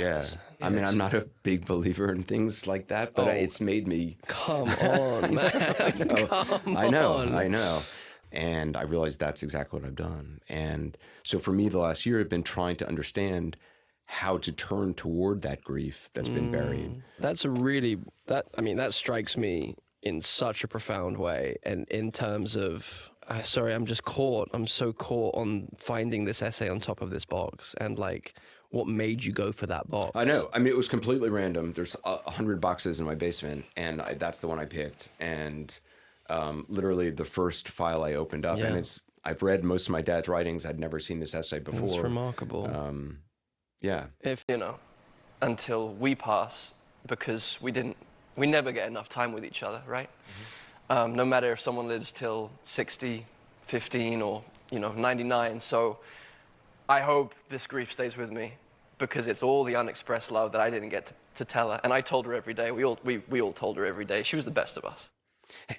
Yeah. I mean, I'm not a big believer in things like that, but it's made me. Come on, man. Come on. I know. And I realized that's exactly what I've done. And so for me, the last year, I've been trying to understand how to turn toward that grief that's been buried. That's that strikes me in such a profound way. And in terms of, sorry, I'm so caught on finding this essay on top of this box and like, what made you go for that box? I know. I mean, it was completely random. There's 100 boxes in my basement, and that's the one I picked. And literally the first file I opened up, and I've read most of my dad's writings. I'd never seen this essay before. It's remarkable. Yeah. If, until we pass, because we never get enough time with each other, right? Mm-hmm. No matter if someone lives till 60, 15, or, 99. So I hope this grief stays with me because it's all the unexpressed love that I didn't get to tell her. And I told her every day. We all told her every day. She was the best of us.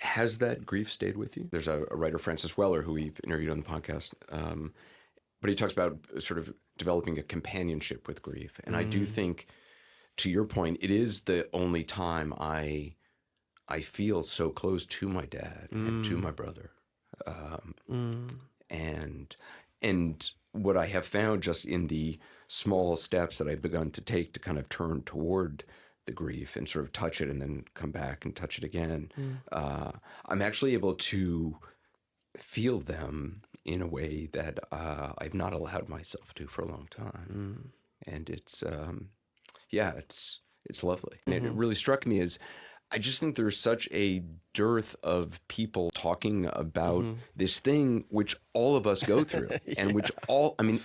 Has that grief stayed with you? There's a writer, Francis Weller, who we've interviewed on the podcast, but he talks about sort of developing a companionship with grief. And I do think, to your point, it is the only time I feel so close to my dad and to my brother. And what I have found just in the small steps that I've begun to take to kind of turn toward the grief and sort of touch it and then come back and touch it again, I'm actually able to feel them in a way that I've not allowed myself to for a long time. And it's lovely. And it really struck me as I just think there's such a dearth of people talking about this thing which all of us go through and which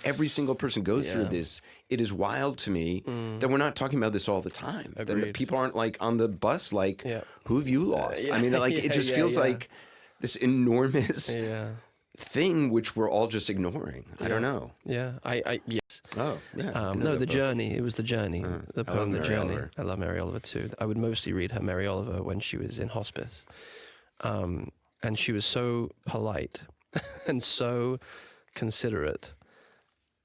every single person goes through this. It is wild to me that we're not talking about this all the time. Agreed. That people aren't like on the bus like, who have you lost? I mean, like it just feels like this enormous thing which we're all just ignoring. I don't know. Yeah, yes. Oh, yeah. No, The Journey. It was The Journey. The poem The Mary Journey. Oliver. I love Mary Oliver too. I would mostly read her Mary Oliver when she was in hospice. And she was so polite and so considerate.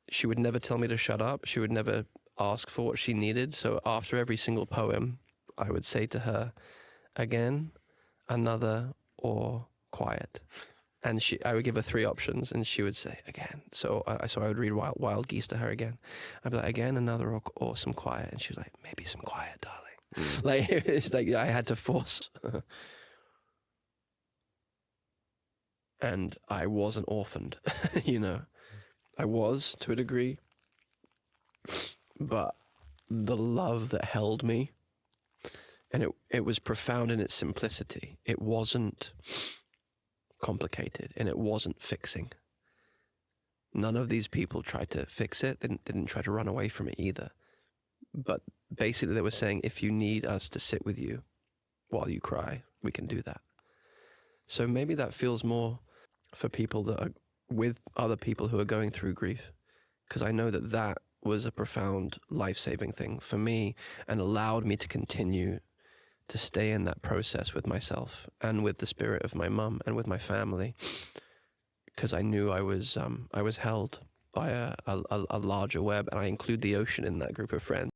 She would never tell me to shut up. She would never ask for what she needed. So after every single poem, I would say to her, again, another, or quiet. And I would give her 3 options, and she would say again. So I would read Wild Geese to her again. I'd be like, again, another, or some quiet. And she was like, maybe some quiet, darling. Like it's like I had to force. And I wasn't orphaned, I was to a degree, but the love that held me, and it was profound in its simplicity. It wasn't complicated, and it wasn't fixing. None of these people tried to fix it. They didn't try to run away from it either. But basically they were saying, if you need us to sit with you while you cry, we can do that. So maybe that feels more for people that are with other people who are going through grief, because I know that was a profound life-saving thing for me and allowed me to continue to stay in that process with myself and with the spirit of my mum and with my family, because I knew I was held by a larger web, and I include the ocean in that group of friends.